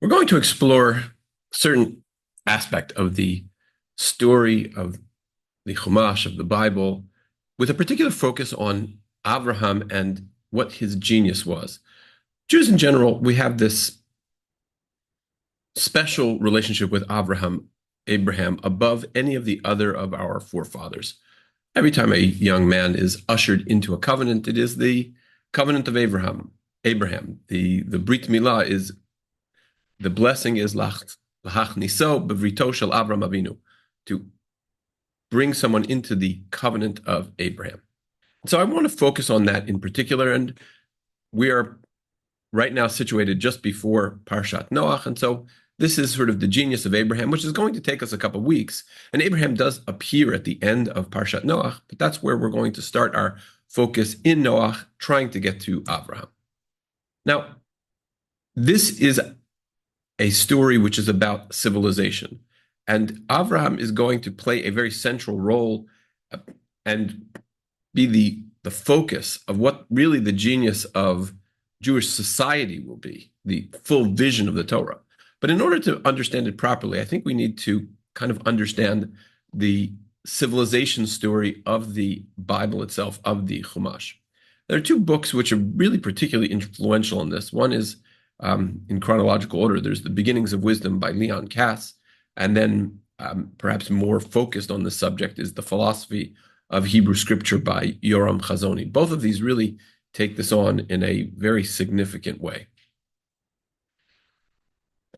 We're going to explore a certain aspect of the story of the Chumash, of the Bible, with a particular focus on Abraham and what his genius was. Jews in general, we have this special relationship with Abraham above any of the other of our forefathers. Every time a young man is ushered into a covenant, it is the covenant of Abraham. The Brit Milah is the blessing is lach niso bevrito shel Avram Avinu, to bring someone into the covenant of Abraham. So I want to focus on that in particular, and we are right now situated just before Parshat Noach, and so this is sort of the genius of Abraham, which is going to take us a couple of weeks. And Abraham does appear at the end of Parshat Noach, but that's where we're going to start our focus in Noach, trying to get to Abraham. Now, this is a story which is about civilization. And Abraham is going to play a very central role and be the focus of what really the genius of Jewish society will be, the full vision of the Torah. But in order to understand it properly, I think we need to kind of understand the civilization story of the Bible itself, of the Chumash. There are two books which are really particularly influential in this. One is in chronological order. There's The Beginnings of Wisdom by Leon Kass, and then perhaps more focused on the subject is The Philosophy of Hebrew Scripture by Yoram Chazoni. Both of these really take this on in a very significant way.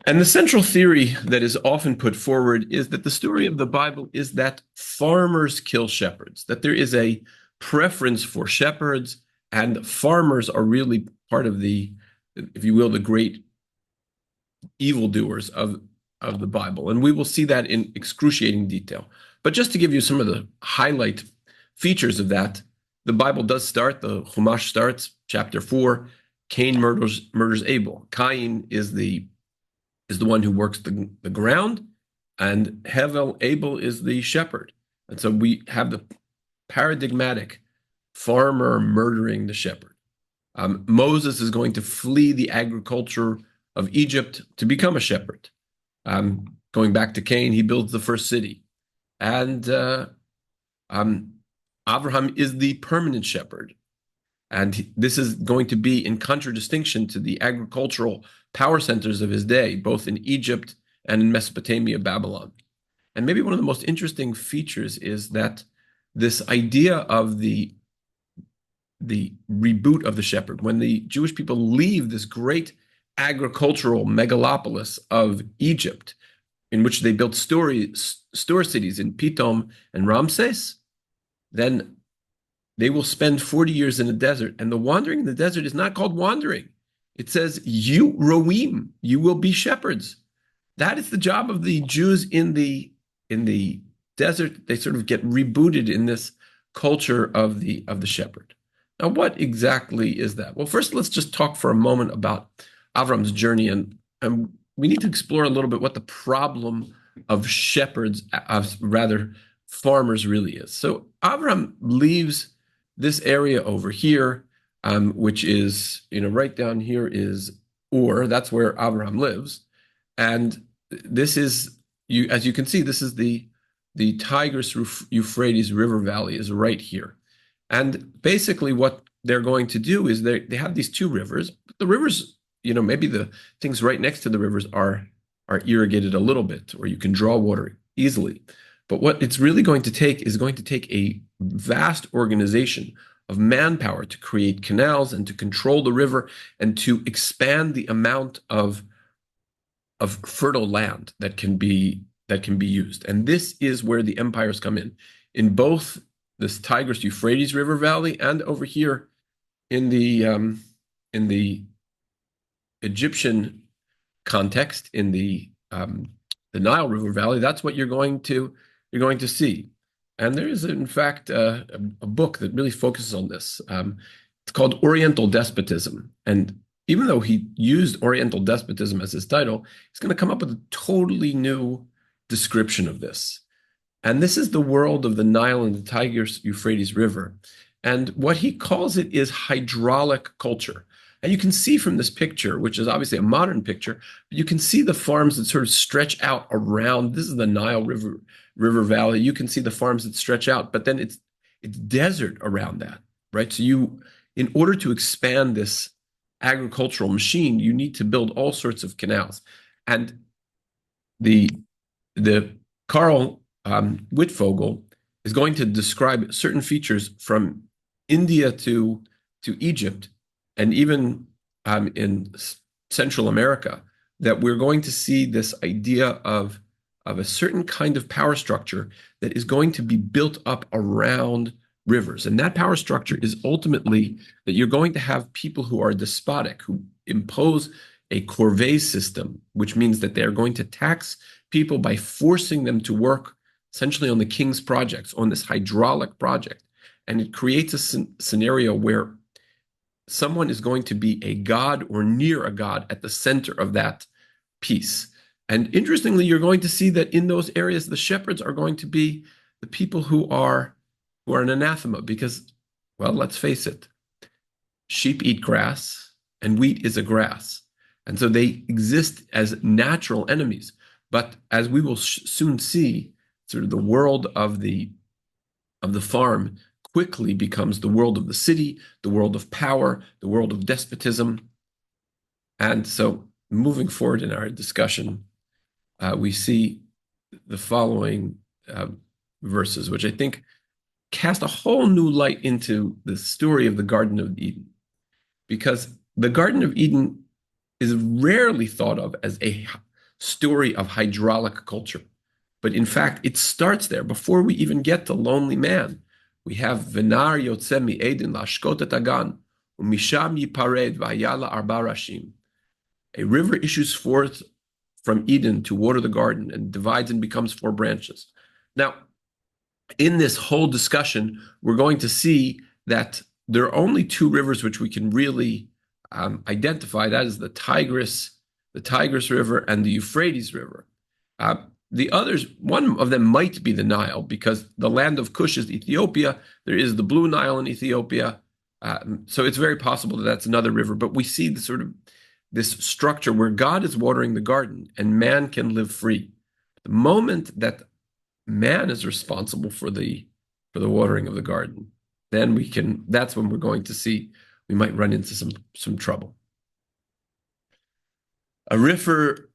And the central theory that is often put forward is that the story of the Bible is that farmers kill shepherds, that there is a preference for shepherds, and farmers are really part of the, if you will, the great evildoers of the Bible. And we will see that in excruciating detail. But just to give you some of the highlight features of that, the Bible does start, the Chumash starts, chapter 4, Cain murders Abel. Cain is the one who works the ground, and Abel is the shepherd. And so we have the paradigmatic farmer murdering the shepherd. Moses is going to flee the agriculture of Egypt to become a shepherd. Going back to Cain, he builds the first city. And Abraham is the permanent shepherd. And this is going to be in contradistinction to the agricultural power centers of his day, both in Egypt and in Mesopotamia, Babylon. And maybe one of the most interesting features is that this idea of the reboot of the shepherd, when the Jewish people leave this great agricultural megalopolis of Egypt, in which they built store cities in Pithom and Ramses, then they will spend 40 years in the desert. And the wandering in the desert is not called wandering. It says, you roim, you will be shepherds. That is the job of the Jews in the desert. They sort of get rebooted in this culture of the shepherd. Now, what exactly is that? Well, first, let's just talk for a moment about Avram's journey, and we need to explore a little bit what the problem of shepherds, rather farmers, really is. So Avram leaves this area over here, which is, right down here is Ur. That's where Abraham lives. And this is, as you can see, this is the Tigris-Euphrates River Valley is right here. And basically what they're going to do is they have these two rivers. But the rivers, maybe the things right next to the rivers are irrigated a little bit, or you can draw water easily. But what it's really going to take is going to take a vast organization of manpower to create canals and to control the river and to expand the amount of fertile land that can be used. And this is where the empires come in both this Tigris-Euphrates River Valley and over here in the Egyptian context, in the Nile River Valley. That's what you're going to see. And there is, in fact, a book that really focuses on this. It's called Oriental Despotism. And even though he used Oriental Despotism as his title, he's going to come up with a totally new description of this. And this is the world of the Nile and the Tigris-Euphrates River. And what he calls it is hydraulic culture. And you can see from this picture, which is obviously a modern picture, but you can see the farms that sort of stretch out around. This is the Nile River Valley. You can see the farms that stretch out, but then it's desert around that, right? So in order to expand this agricultural machine, you need to build all sorts of canals. And the Carl Wittfogel is going to describe certain features from India to Egypt, and even in Central America, that we're going to see this idea of a certain kind of power structure that is going to be built up around rivers. And that power structure is ultimately that you're going to have people who are despotic, who impose a corvée system, which means that they're going to tax people by forcing them to work essentially on the king's projects, on this hydraulic project. And it creates a scenario where someone is going to be a god or near a god at the center of that piece. And interestingly, you're going to see that in those areas, the shepherds are going to be the people who are an anathema because, well, let's face it, sheep eat grass and wheat is a grass. And so they exist as natural enemies. But as we will soon see, sort of the world of the farm quickly becomes the world of the city, the world of power, the world of despotism. And so moving forward in our discussion, we see the following verses, which I think cast a whole new light into the story of the Garden of Eden. Because the Garden of Eden is rarely thought of as a story of hydraulic culture. But in fact, it starts there. Before we even get to lonely man, we have V'nar yotze mi'edin la'ashkot et hagan, u'misham yipared v'ayala arba rashim. A river issues forth from Eden to water the garden and divides and becomes 4 branches. Now, in this whole discussion, we're going to see that there are only 2 rivers which we can really identify. That is the Tigris River and the Euphrates River. The others, one of them might be the Nile, because the land of Cush is Ethiopia. There is the Blue Nile in Ethiopia. So it's very possible that that's another river. But we see the sort of this structure where God is watering the garden and man can live free. The moment that man is responsible for the watering of the garden, then that's when we're going to see we might run into some trouble. A river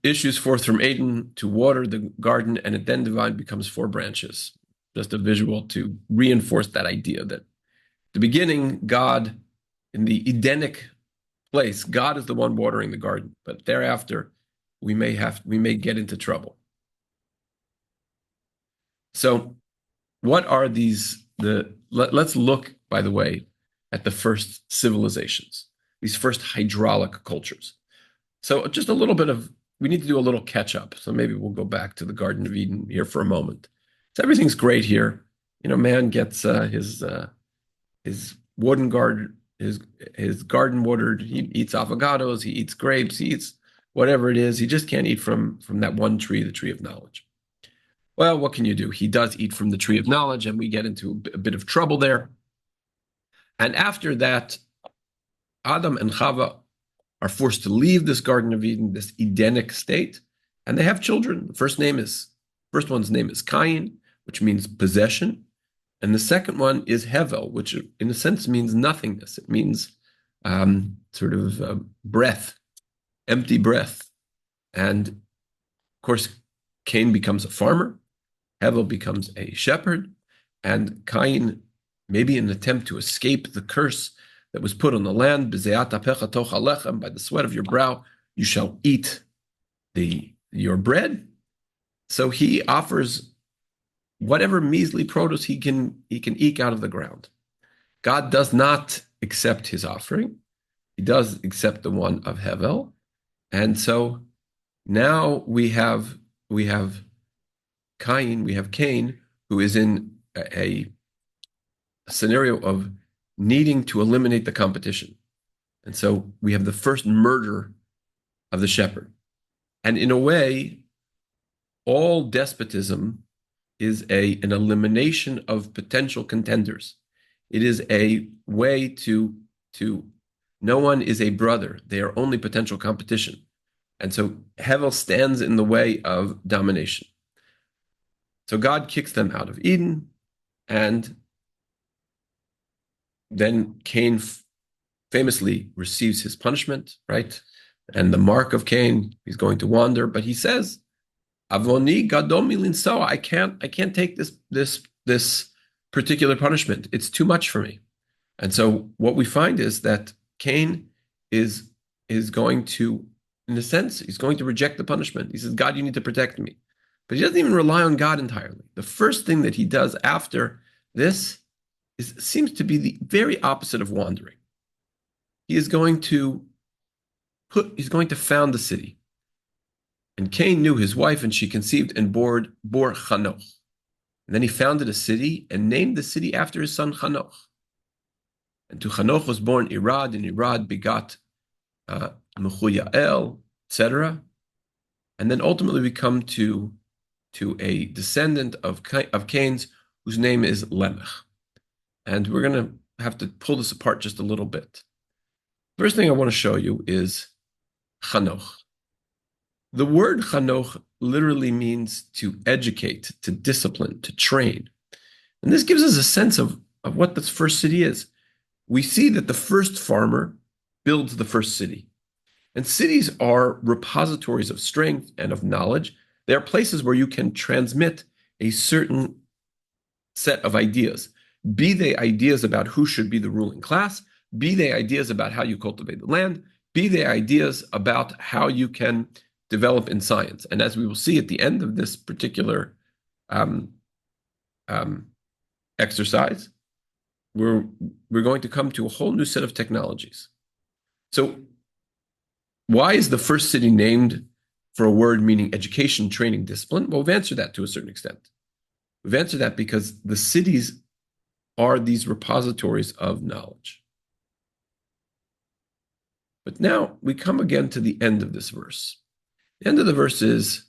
issues forth from Eden to water the garden, and it then becomes 4 branches. Just a visual to reinforce that idea that the beginning, God, in the Edenic place, God is the one watering the garden, but thereafter we may get into trouble. So what are these? Let's look, by the way, at the first civilizations, these first hydraulic cultures. So just a little bit we need to do a little catch up. So maybe we'll go back to the Garden of Eden here for a moment. So everything's great here. Man gets his wooden garden, his garden watered. He eats avocados, he eats grapes, he eats whatever it is. He just can't eat from that one tree, the tree of knowledge. Well, what can you do? He does eat from the tree of knowledge, and we get into a bit of trouble there. And after that, Adam and Chava are forced to leave this Garden of Eden, this Edenic state, and they have children. The first one's name is Cain, which means possession, and the second one is Hevel, which in a sense means nothingness. It means sort of breath, empty breath. And of course, Cain becomes a farmer, Hevel becomes a shepherd, and Cain, maybe in an attempt to escape the curse that was put on the land, by the sweat of your brow, you shall eat your bread. So he offers whatever measly produce he can eke out of the ground. God does not accept his offering. He does accept the one of Hevel. And so now we have Cain, who is in a scenario of needing to eliminate the competition. And so we have the first murder of the shepherd. And in a way, all despotism is an elimination of potential contenders. It is a way to No one is a brother. They are only potential competition. And so Hevel stands in the way of domination. So God kicks them out of Eden, and then Cain famously receives his punishment, right? And the mark of Cain, he's going to wander, but he says, Avoni gadol milinso, I can't take this particular punishment. It's too much for me. And so what we find is that Cain is going to, in a sense, he's going to reject the punishment. He says, God, you need to protect me. But he doesn't even rely on God entirely. The first thing that he does after this seems to be the very opposite of wandering. He's going to found the city. And Cain knew his wife, and she conceived and bore Chanoch. And then he founded a city and named the city after his son Chanoch. And to Chanoch was born Irad, and Irad begot Mechuyael, etc. And then ultimately we come to a descendant of Cain's, whose name is Lemech. And we're going to have to pull this apart just a little bit. First thing I want to show you is Chanoch. The word Chanoch literally means to educate, to discipline, to train. And this gives us a sense of what this first city is. We see that the first farmer builds the first city. And cities are repositories of strength and of knowledge. They are places where you can transmit a certain set of ideas, be they ideas about who should be the ruling class, be they ideas about how you cultivate the land, be they ideas about how you can develop in science. And as we will see at the end of this particular exercise, we're going to come to a whole new set of technologies. So why is the first city named for a word meaning education, training, discipline? Well, we've answered that to a certain extent. We've answered that because the cities are these repositories of knowledge. But now we come again to the end of this verse. The end of the verse is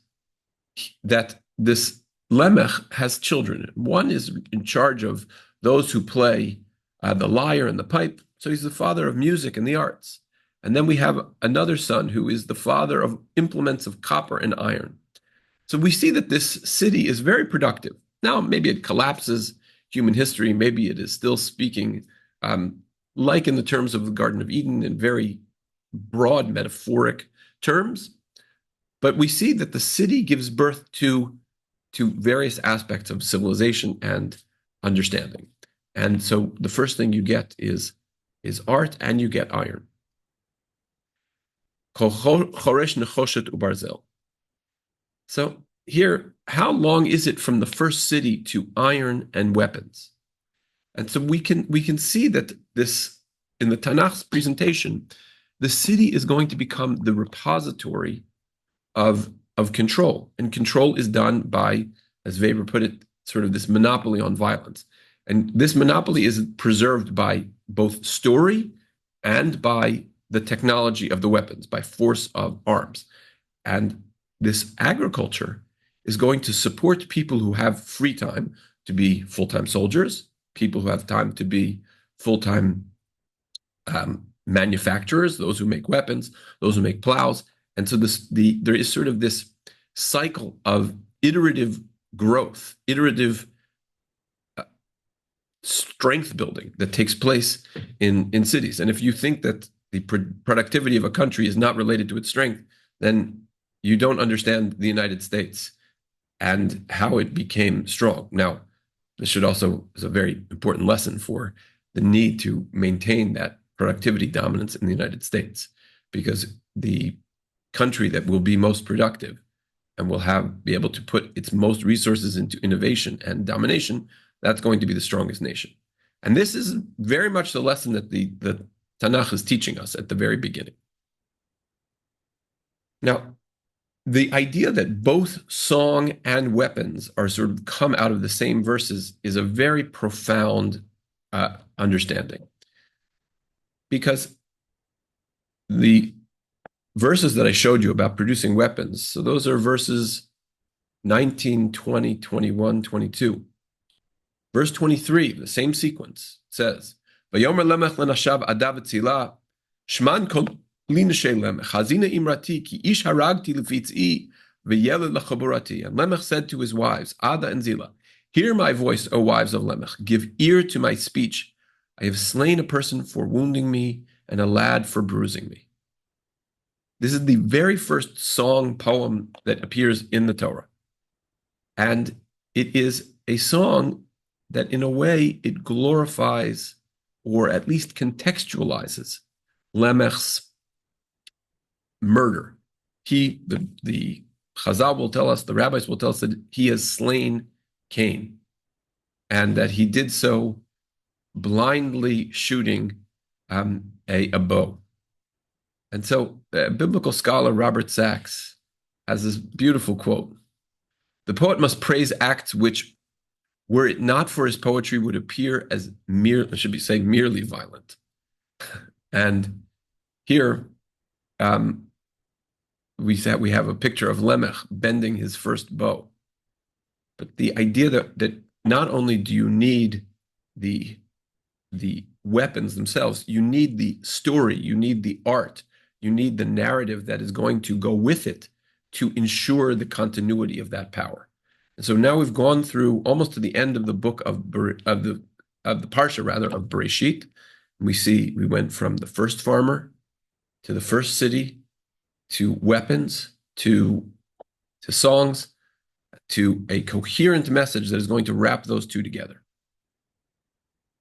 that this Lemech has children. One is in charge of those who play the lyre and the pipe. So he's the father of music and the arts. And then we have another son who is the father of implements of copper and iron. So we see that this city is very productive. Now, maybe it collapses human history. Maybe it is still speaking like in the terms of the Garden of Eden in very broad metaphoric terms. But we see that the city gives birth to various aspects of civilization and understanding. And so the first thing you get is art, and you get iron. So here, how long is it from the first city to iron and weapons? And so we can see that this, in the Tanakh's presentation, the city is going to become the repository of control. And control is done by, as Weber put it, sort of this monopoly on violence. And this monopoly is preserved by both story and by the technology of the weapons, by force of arms. And this agriculture is going to support people who have free time to be full-time soldiers, people who have time to be full-time manufacturers, those who make weapons, those who make plows. And so there is sort of this cycle of iterative growth, iterative strength building that takes place in cities. And if you think that the productivity of a country is not related to its strength, then you don't understand the United States and how it became strong. Now, this should also is a very important lesson for the need to maintain that productivity dominance in the United States, because the country that will be most productive and will be able to put its most resources into innovation and domination, that's going to be the strongest nation. And this is very much the lesson that the Tanakh is teaching us at the very beginning. Now, the idea that both song and weapons are sort of come out of the same verses is a very profound understanding. Because the verses that I showed you about producing weapons, so those are verses 19, 20, 21, 22. Verse 23, the same sequence, says, Vayomer lemech lenashav adav etzila, Shman kol linashe lemech, hazina imrati, ki ish haragti lefitz'i, v'yeled lachaburati. And Lemech said to his wives, Ada and Zillah, hear my voice, O wives of Lemech, give ear to my speech. I have slain a person for wounding me, and a lad for bruising me. This is the very first song poem that appears in the Torah. And it is a song that, in a way, it glorifies or at least contextualizes Lemech's murder. The Chazal will tell us, the rabbis will tell us that he has slain Cain, and that he did so blindly shooting a bow. And so, biblical scholar Robert Sachs has this beautiful quote: "The poet must praise acts which, were it not for his poetry, would appear as merely violent." And here, we have a picture of Lemech bending his first bow. But the idea that not only do you need the weapons themselves, you need the story, you need the art, you need the narrative that is going to go with it to ensure the continuity of that power. And so now we've gone through almost to the end of the book of the Parsha, rather, of Bereshit. We went from the first farmer to the first city to weapons to songs to a coherent message that is going to wrap those two together.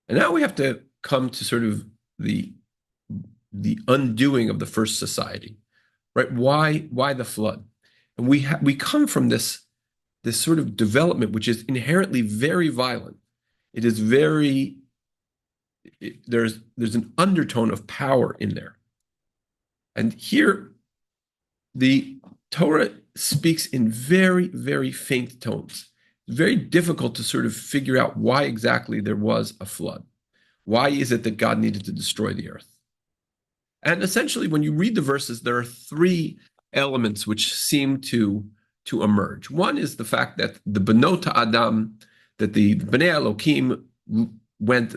And now we have to come to sort of the undoing of the first society, right? Why the flood? And we come from this sort of development, which is inherently very violent. It is there's an undertone of power in there. And here, the Torah speaks in very, very faint tones. It's very difficult to sort of figure out why exactly there was a flood. Why is it that God needed to destroy the earth? And essentially, when you read the verses, there are three elements which seem to emerge. One is the fact that the Benot Adam, that the Bnei Elokim went,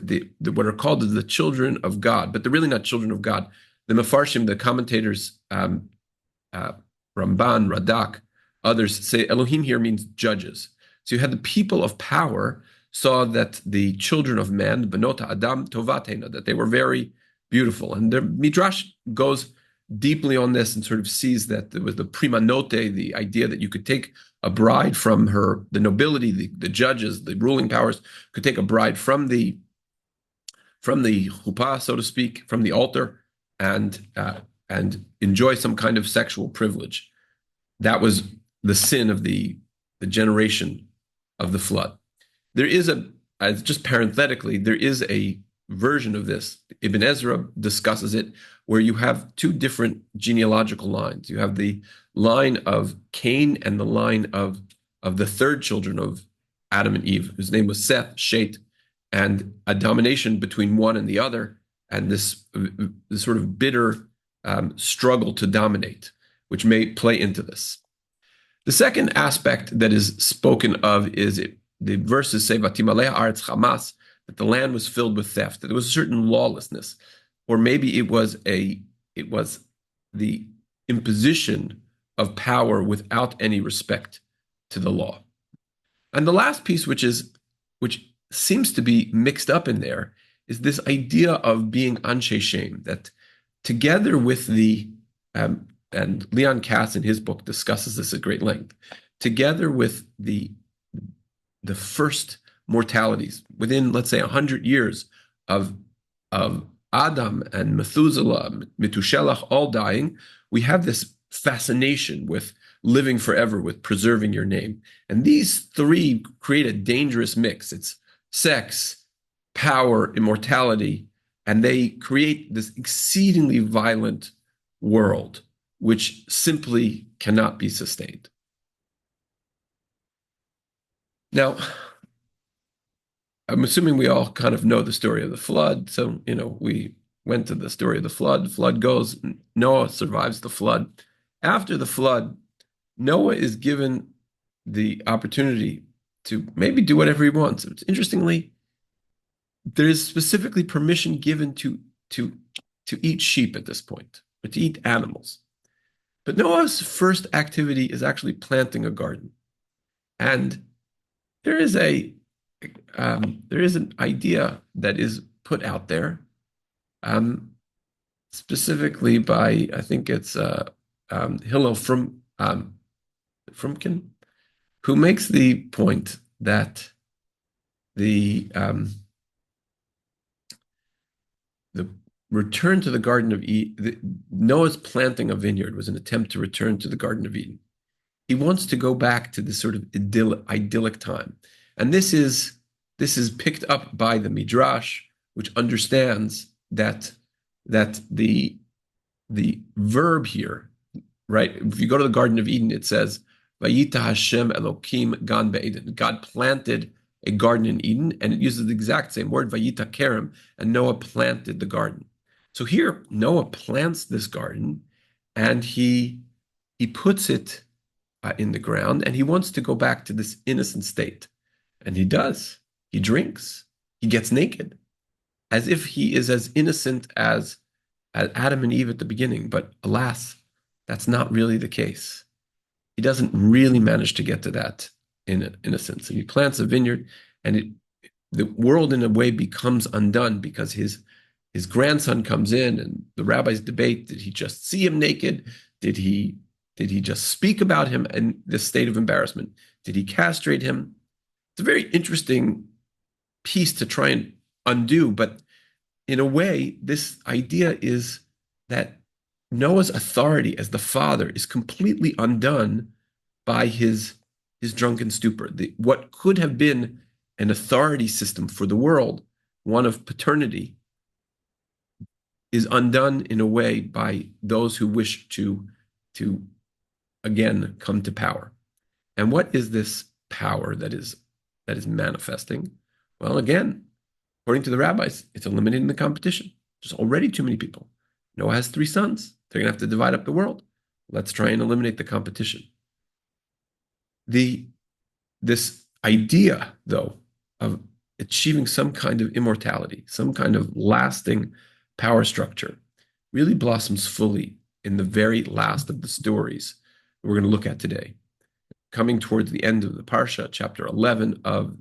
what are called the children of God, but they're really not children of God. The Mefarshim, the commentators, Ramban, Radak, others say Elohim here means judges. So you had the people of power saw that the children of man, Benot Adam Tovatena, that they were very beautiful. And the Midrash goes deeply on this and sort of sees that there was the prima note, the idea that you could take a bride from her, the nobility, the judges, the ruling powers could take a bride from the chuppah, so to speak, from the altar, and enjoy some kind of sexual privilege. That was the sin of the generation of the flood. There is just parenthetically, there is a version of this. Ibn Ezra discusses it, where you have two different genealogical lines. You have the line of Cain and the line of the third children of Adam and Eve, whose name was Seth, Shet, and a domination between one and the other, and this sort of bitter struggle to dominate, which may play into this. The second aspect that is spoken of is the verses say, "Vatimaleh aretz chamas," that the land was filled with theft, that there was a certain lawlessness, or maybe it was the imposition of power without any respect to the law. And the last piece, which seems to be mixed up in there, is this idea of being anshe shem, that together with and Leon Kass in his book discusses this at great length, together with the first mortalities within, let's say, 100 years of Adam and Methuselah, Metushelach all dying, we have this fascination with living forever, with preserving your name. And these three create a dangerous mix. It's sex, power, immortality, and they create this exceedingly violent world, which simply cannot be sustained. Now, I'm assuming we all kind of know the story of the flood. So, we went to the story of the flood. The flood goes, Noah survives the flood. After the flood, Noah is given the opportunity to maybe do whatever he wants. Interestingly, there is specifically permission given to to eat sheep at this point, or to eat animals. But Noah's first activity is actually planting a garden. And there is an idea that is put out there, specifically by, I think it's Hillel Frumkin, who makes the point that the return to the Garden of Eden, Noah's planting a vineyard was an attempt to return to the Garden of Eden. He wants to go back to this sort of idyllic time. And this is picked up by the Midrash, which understands that the verb here, right? If you go to the Garden of Eden, it says, Vayita Hashem Elokim Gan Be'eden. God planted a garden in Eden, and it uses the exact same word, Vayita Kerem, and Noah planted the garden. So here, Noah plants this garden, and he puts it in the ground, and he wants to go back to this innocent state. And he does. He drinks. He gets naked, as if he is as innocent as Adam and Eve at the beginning. But alas, that's not really the case. He doesn't really manage to get to that innocence. And he plants a vineyard, and the world in a way becomes undone because his grandson comes in, and the rabbis debate, did he just see him naked? Did he just speak about him in this state of embarrassment? Did he castrate him? It's a very interesting piece to try and undo, but in a way, this idea is that Noah's authority as the father is completely undone by his drunken stupor. What could have been an authority system for the world, one of paternity, is undone in a way by those who wish to again come to power. And what is this power that is manifesting? Well, again, according to the rabbis, it's eliminating the competition. There's already too many people. Noah has 3 sons. They're going to have to divide up the world. Let's try and eliminate the competition. This idea, though, of achieving some kind of immortality, some kind of lasting power structure, really blossoms fully in the very last of the stories we're going to look at today. Coming towards the end of the Parsha, chapter 11 of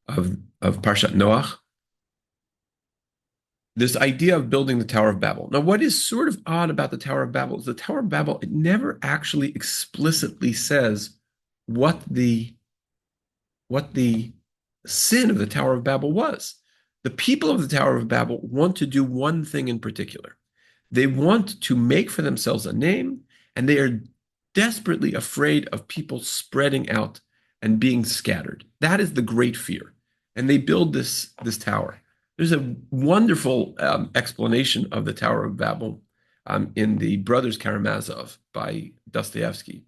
Parshat Noach, this idea of building the Tower of Babel. Now, what is sort of odd about the Tower of Babel is the Tower of Babel, it never actually explicitly says what the sin of the Tower of Babel was. The people of the Tower of Babel want to do one thing in particular. They want to make for themselves a name, and they are desperately afraid of people spreading out and being scattered. That is the great fear. And they build this tower. There's a wonderful explanation of the Tower of Babel in the Brothers Karamazov by Dostoevsky,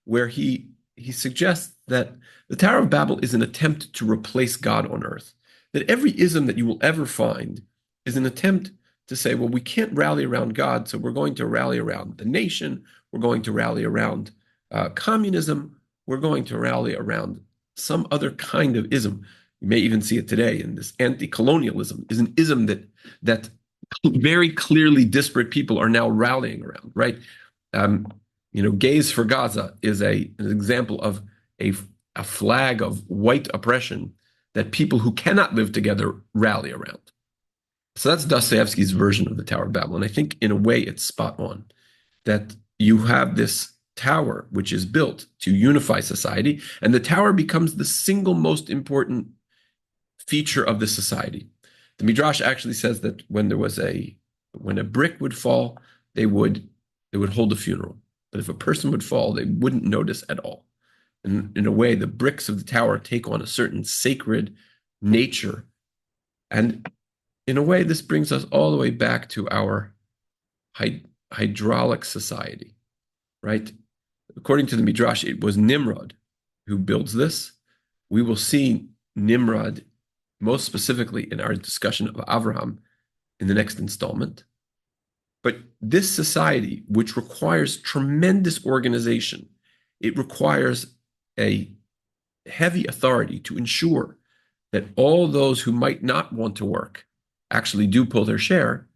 where he suggests that the Tower of Babel is an attempt to replace God on earth. That every ism that you will ever find is an attempt to say, well, we can't rally around God, so we're going to rally around the nation, we're going to rally around communism, we're going to rally around some other kind of ism. You may even see it today in this anti-colonialism is an ism that very clearly disparate people are now rallying around, right? Gays for Gaza is an example of a flag of white oppression that people who cannot live together rally around. So that's Dostoevsky's version of the Tower of Babel. And I think in a way it's spot on, that you have this tower which is built to unify society, and the tower becomes the single most important feature of the society. The Midrash actually says that when a brick would fall, they would hold a funeral. But if a person would fall, they wouldn't notice at all. And in a way, the bricks of the tower take on a certain sacred nature. And in a way, this brings us all the way back to our hydraulic society, right? According to the Midrash, it was Nimrod who builds this. We will see Nimrod most specifically in our discussion of Abraham in the next installment. But this society, which requires tremendous organization, it requires a heavy authority to ensure that all those who might not want to work actually do pull their share,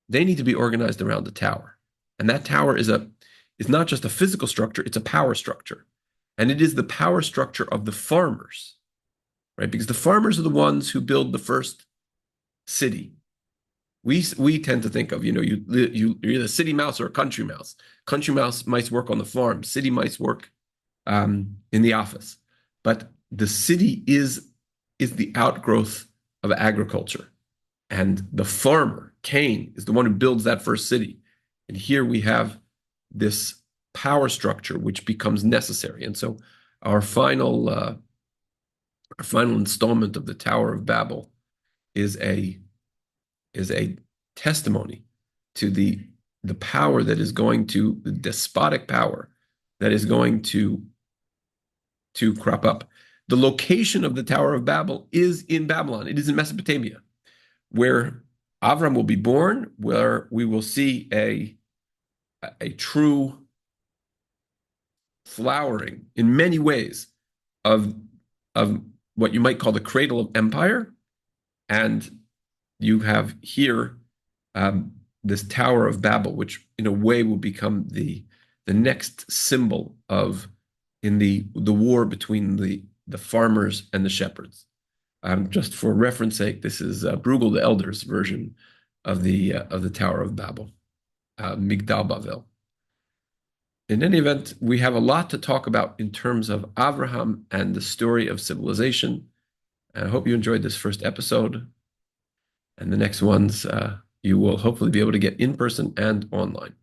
they need to be organized around the tower. And that tower is not just a physical structure, it's a power structure. And it is the power structure of the farmers, right? Because the farmers are the ones who build the first city. We tend to think of, you're either a city mouse or a country mouse. Country mouse mice work on the farm. City mice work in the office. But the city is the outgrowth of agriculture. And the farmer, Cain, is the one who builds that first city. And here we have this power structure which becomes necessary. And so our final installment of the Tower of Babel is a testimony to the power that is going to, the despotic power that is going to crop up. The location of the Tower of Babel is in Babylon. It is in Mesopotamia, where Avram will be born, where we will see a true flowering in many ways of what you might call the cradle of empire. And you have here this Tower of Babel, which in a way will become the next symbol of in the war between the farmers and the shepherds. Just for reference sake, this is Bruegel the Elder's version of the Tower of Babel, Migdal Bavel. In any event, we have a lot to talk about in terms of Avraham and the story of civilization. I hope you enjoyed this first episode. And the next ones, you will hopefully be able to get in person and online.